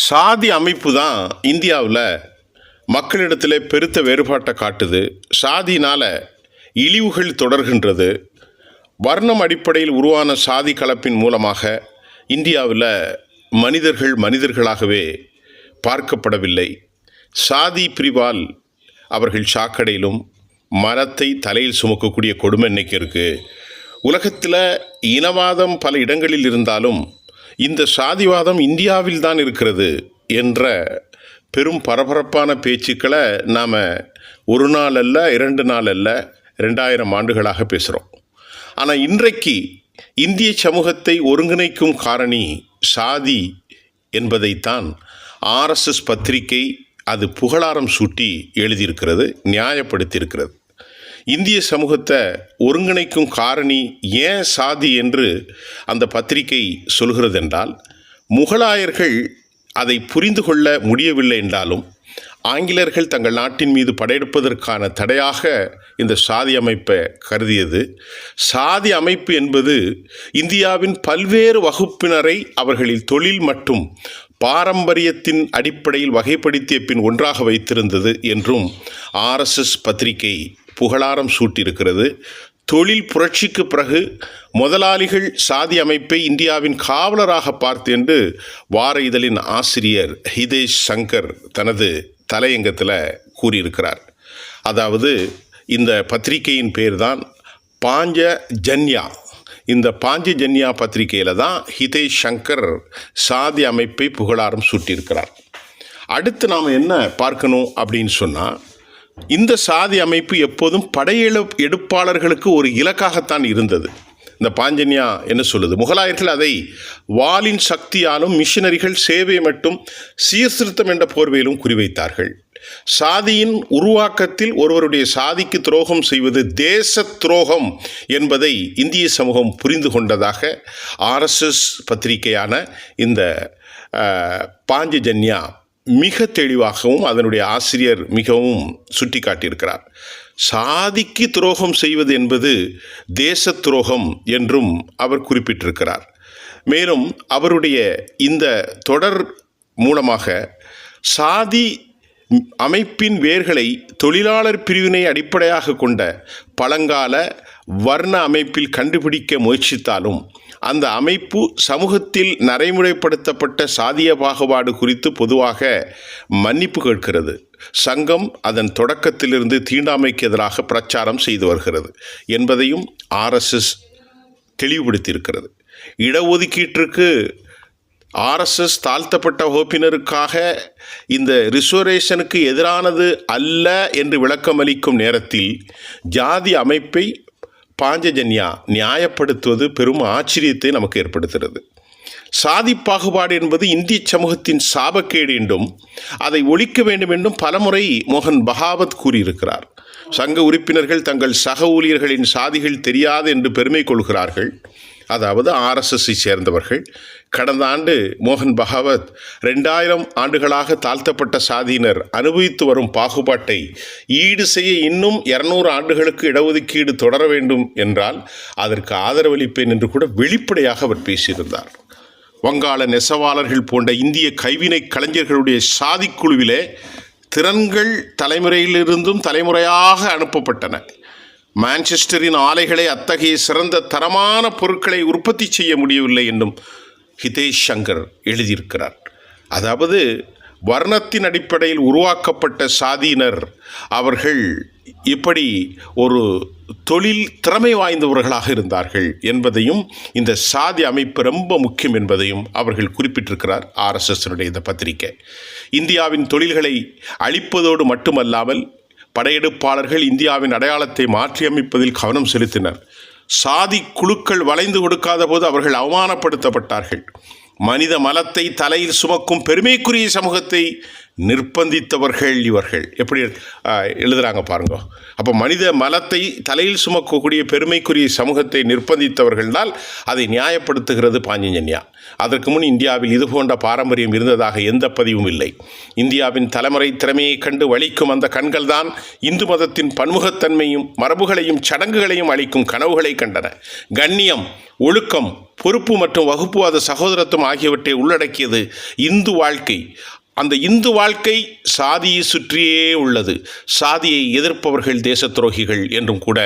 சாதி அமைப்பு தான் இந்தியாவில் மக்களிடத்தில் பெருத்த வேறுபாட்டை காட்டுது. சாதினால் இழிவுகள் தொடர்கின்றது. வர்ணம் அடிப்படையில் உருவான சாதி கலப்பின் மூலமாக இந்தியாவில் மனிதர்கள் மனிதர்களாகவே பார்க்கப்படவில்லை. சாதி பிரிவால் அவர்கள் சாக்கடையிலும் மரத்தை தலையில் சுமக்கக்கூடிய கொடுமை இன்னைக்கு இருக்குது. உலகத்தில் இனவாதம் பல இடங்களில் இருந்தாலும் இந்த சாதிவாதம் இந்தியாவில் தான் இருக்கிறது என்ற பெரும் பரபரப்பான பேச்சுக்களை நாம் ஒரு நாள் அல்ல, 2 நாள் அல்ல, 2000 ஆண்டுகளாக பேசுகிறோம். ஆனால் இன்றைக்கு இந்திய சமூகத்தை ஒருங்கிணைக்கும் காரணி சாதி என்பதைத்தான் RSS பத்திரிகை அது புகழாரம் சூட்டி எழுதியிருக்கிறது, நியாயப்படுத்தியிருக்கிறது. இந்திய சமூகத்தை ஒருங்கிணைக்கும் காரணி ஏன் சாதி என்று அந்த பத்திரிகை சொல்கிறது என்றால், முகலாயர்கள் அதை புரிந்து கொள்ள முடியவில்லை என்றாலும் ஆங்கிலேயர்கள் தங்கள் நாட்டின் மீது படையெடுப்பதற்கான தடையாக இந்த சாதி அமைப்பை கருதியது. சாதி அமைப்பு என்பது இந்தியாவின் பல்வேறு வகுப்பினரை அவர்களின் தொழில் மற்றும் பாரம்பரியத்தின் அடிப்படையில் வகைப்படுத்திய பின் ஒன்றாக வைத்திருந்தது என்றும் RSS பத்திரிகை புகழாரம் சூட்டியிருக்கிறது. தொழில் புரட்சிக்கு பிறகு முதலாளிகள் சாதி அமைப்பை இந்தியாவின் காவலராக பார்த்து என்று வார இதழின் ஆசிரியர் ஹிதேஷ் சங்கர் தனது தலையங்கத்தில் கூறியிருக்கிறார். அதாவது இந்த பத்திரிகையின் பேர் தான் பாஞ்சஜன்யா. இந்த பாஞ்சஜன்யா பத்திரிகையில் தான் ஹிதேஷ் சங்கர் சாதி அமைப்பை புகழாரம் சூட்டியிருக்கிறார். அடுத்து நாம் என்ன பார்க்கணும் அப்படின்னு சொன்னால், இந்த சாதி அமைப்பு எப்போதும் எடுப்பாளர்களுக்கு ஒரு இலக்காகத்தான் இருந்தது. இந்த பாஞ்சன்யா என்ன சொல்லுது? முகலாயர்கள் அதை வாளின் சக்தியாலும் மிஷனரிகள் சேவை மற்றும் சீர்திருத்தம் என்ற போர்வையிலும் குறிவைத்தார்கள். சாதியின் உருவாக்கத்தில் ஒருவருடைய சாதிக்கு துரோகம் செய்வது தேச துரோகம் என்பதை இந்திய சமூகம் புரிந்து கொண்டதாக RSS பத்திரிகையான இந்த பாஞ்சஜன்யா மிக தெளிவாகவும் அதனுடைய ஆசிரியர் மிகவும் சுட்டி காட்டியிருக்கிறார். சாதிக்கு துரோகம் செய்வது என்பது தேச துரோகம் என்றும் அவர் குறிப்பிட்டிருக்கிறார். மேலும் அவருடைய இந்த தொடர் மூலமாக சாதி அமைப்பின் வேர்களை தொழிலாளர் பிரிவினை அடிப்படையாக கொண்ட பழங்கால வர்ண அமைப்பில் கண்டுபிடிக்க முயற்சித்தாலும் அந்த அமைப்பு சமூகத்தில் நடைமுறைப்படுத்தப்பட்ட சாதிய பாகுபாடு குறித்து பொதுவாக மன்னிப்பு கேட்கிறது. சங்கம் அதன் தொடக்கத்திலிருந்து தீண்டாமைக்கு எதிராக பிரச்சாரம் செய்து வருகிறது என்பதையும் RSS தெளிவுபடுத்தியிருக்கிறது. இடஒதுக்கீட்டிற்கு RSS தாழ்த்தப்பட்ட வகுப்பினருக்காக இந்த ரிசர்வேஷனுக்கு எதிரானது அல்ல என்று விளக்கமளிக்கும் நேரத்தில் ஜாதி அமைப்பை பாஞ்சஜன்யா நியாயப்படுத்துவது பெரும் ஆச்சரியத்தை நமக்கு ஏற்படுத்துகிறது. சாதி பாகுபாடு என்பது இந்திய சமூகத்தின் சாபக்கேடு என்றும் அதை ஒழிக்க வேண்டும் என்றும் பலமுறை மோகன் பகாவத் கூறியிருக்கிறார். சங்க உறுப்பினர்கள் தங்கள் சக ஊழியர்களின் சாதிகள் தெரியாது என்று பெருமை கொள்கிறார்கள். அதாவது RSSஐ சேர்ந்தவர்கள். கடந்த ஆண்டு மோகன் பகாவத் 2000 ஆண்டுகளாக தாழ்த்தப்பட்ட சாதியினர் அனுபவித்து வரும் பாகுபாட்டை ஈடு செய்ய இன்னும் 200 ஆண்டுகளுக்கு இடஒதுக்கீடு தொடர வேண்டும் என்றால் அதற்கு ஆதரவளிப்பேன் என்று கூட வெளிப்படையாக அவர் பேசியிருந்தார். வங்காள நெசவாளர்கள் போன்ற இந்திய கைவினை கலைஞர்களுடைய சாதிக்குழுவிலே திறன்கள் தலைமுறையிலிருந்தும் தலைமுறையாக அனுப்பப்பட்டன. மான்செஸ்டரின் ஆலைகளை அத்தகைய சிறந்த தரமான பொருட்களை உற்பத்தி செய்ய முடியவில்லை என்றும் ஹிதேஷ் சங்கர் எழுதியிருக்கிறார். அதாவது வர்ணத்தின் அடிப்படையில் உருவாக்கப்பட்ட சாதியினர் அவர்கள் இப்படி ஒரு தொழில் திறமை வாய்ந்தவர்களாக இருந்தார்கள் என்பதையும் இந்த சாதி அமைப்பு ரொம்ப முக்கியம் என்பதையும் அவர்கள் குறிப்பிட்டிருக்கிறார் RSSனுடைய இந்த பத்திரிகை. இந்தியாவின் தொழில்களை அழிப்பதோடு மட்டுமல்லாமல் படையெடுப்பாளர்கள் இந்தியாவின் அடையாளத்தை மாற்றியமைப்பதில் கவனம் செலுத்தினர். சாதி குழுக்கள் வளைந்து கொடுக்காத போது அவர்கள் அவமானப்படுத்தப்பட்டார்கள். மனித மலத்தை தலையில் சுமக்கும் பெருமைக்குரிய சமூகத்தை நிர்பந்தித்தவர்கள் இவர்கள். எப்படி எழுதுகிறாங்க பாருங்க. அப்போ மனித மலத்தை தலையில் சுமக்கக்கூடிய பெருமைக்குரிய சமூகத்தை நிர்பந்தித்தவர்கள்னால் அதை நியாயப்படுத்துகிறது பாஞ்சஜன்யா. அதற்கு முன் இந்தியாவில் இதுபோன்ற பாரம்பரியம் இருந்ததாக எந்த பதிவும் இல்லை. இந்தியாவின் தலைமுறை திறமையை கண்டு வலிக்கும் அந்த கண்கள்தான் இந்து மதத்தின் பன்முகத்தன்மையும் மரபுகளையும் சடங்குகளையும் அளிக்கும் கனவுகளை கண்டன. கண்ணியம், ஒழுக்கம், பொறுப்பு மற்றும் வகுப்புவாத சகோதரத்துவம் ஆகியவற்றை உள்ளடக்கியது இந்து வாழ்க்கை. அந்த இந்து வாழ்க்கை சாதியை சுற்றியே உள்ளது. சாதியை எதிர்ப்பவர்கள் தேச துரோகிகள் என்றும் கூட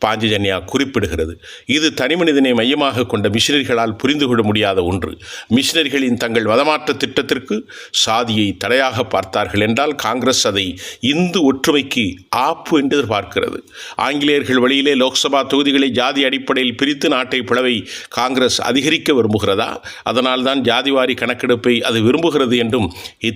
பாஞ்சஜன்யா குறிப்பிடுகிறது. இது தனிமனிதனை மையமாக கொண்ட மிஷினரிகளால் புரிந்து கொள்ள முடியாத ஒன்று. மிஷினரிகளின் தங்கள் மதமாற்ற திட்டத்திற்கு சாதியை தடையாக பார்த்தார்கள் என்றால் காங்கிரஸ் அதை இந்து ஒற்றுமைக்கு ஆப்பு என்று எதிர்பார்க்கிறது. ஆங்கிலேயர்கள் வழியிலே லோக்சபா தொகுதிகளை ஜாதி அடிப்படையில் பிரித்து நாட்டை பிளவை காங்கிரஸ் அதிகரிக்க விரும்புகிறதா? அதனால்தான் ஜாதிவாரி கணக்கெடுப்பை அது விரும்புகிறது என்றும்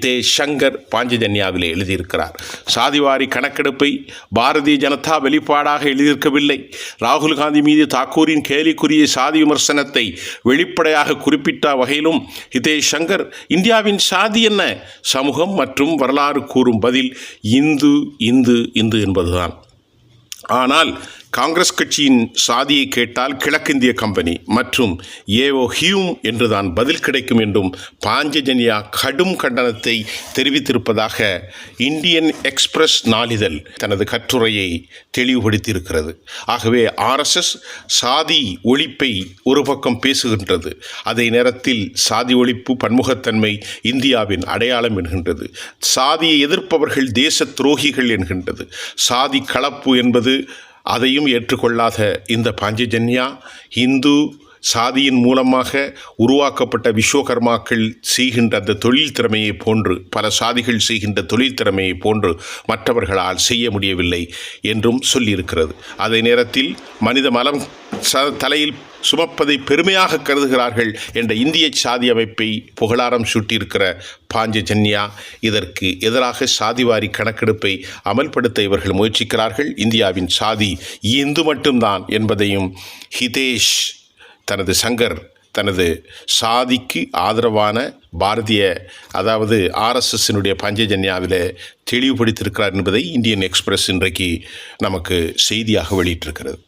ஹிதேஷ் சங்கர் பாஞ்சஜன்யாவிலே எழுதியிருக்கிறார். சாதிவாரி கணக்கெடுப்பை பாரதிய ஜனதா வெளிப்பாடாக எழுதியிருக்கவில்லை. ராகுல் காந்தி மீது தாக்கூரின் கேலிக்குரிய சாதி விமர்சனத்தை வெளிப்படையாக குறிப்பிட்ட வகையிலும் ஹிதேஷ் சங்கர் இந்தியாவின் சாதி என்ன? சமூகம் மற்றும் வரலாறு கூறும் பதில் இந்து இந்து இந்து என்பதுதான். ஆனால் காங்கிரஸ் கட்சியின் சாதியை கேட்டால் கிழக்கிந்திய கம்பெனி மற்றும் ஏஓ ஹியூம் என்றுதான் பதில் கிடைக்கும் என்றும் பாஞ்சஜன்யா கடும் கண்டனத்தை தெரிவித்திருப்பதாக இந்தியன் எக்ஸ்பிரஸ் நாளிதழ் தனது கட்டுரையை தெளிவுபடுத்தியிருக்கிறது. ஆகவே ஆர்எஸ்எஸ் சாதி ஒழிப்பை ஒரு பக்கம் பேசுகின்றது. அதே நேரத்தில் சாதி ஒழிப்பு பன்முகத்தன்மை இந்தியாவின் அடையாளம் என்கின்றது. சாதியை எதிர்ப்பவர்கள் தேச துரோகிகள் என்கின்றது. சாதி கலப்பு என்பது அதையும் ஏற்றுக்கொள்ளாத இந்த பாஞ்சஜன்யா இந்து சாதியின் மூலமாக உருவாக்கப்பட்ட விஸ்வகர்மாக்கள் செய்கின்ற அந்த தொழில் திறமையை போன்று பல சாதிகள் செய்கின்ற தொழில் திறமையை போன்று மற்றவர்களால் செய்ய முடியவில்லை என்றும் சொல்லியிருக்கிறது. அதே நேரத்தில் மனித மலம் தலையில் சுமப்பதை பெருமையாக கருதுகிறார்கள் என்ற இந்திய சாதி அமைப்பை புகழாரம் சூட்டியிருக்கிற பாஞ்சஜன்யா இதற்கு எதிராக சாதிவாரி கணக்கெடுப்பை அமல்படுத்த இவர்கள் முயற்சிக்கிறார்கள். இந்தியாவின் சாதி இந்து மட்டும்தான் என்பதையும் ஹிதேஷ் சங்கர் தனது சாதிக்கு ஆதரவான பாரதிய அதாவது ஆர்எஸ்எஸ்ஸினுடைய பாஞ்சஜன்யாவில் தெளிவுபடுத்தியிருக்கிறார் என்பதை இந்தியன் எக்ஸ்பிரஸ் இன்றைக்கு நமக்கு செய்தியாக வெளியிட்டிருக்கிறது.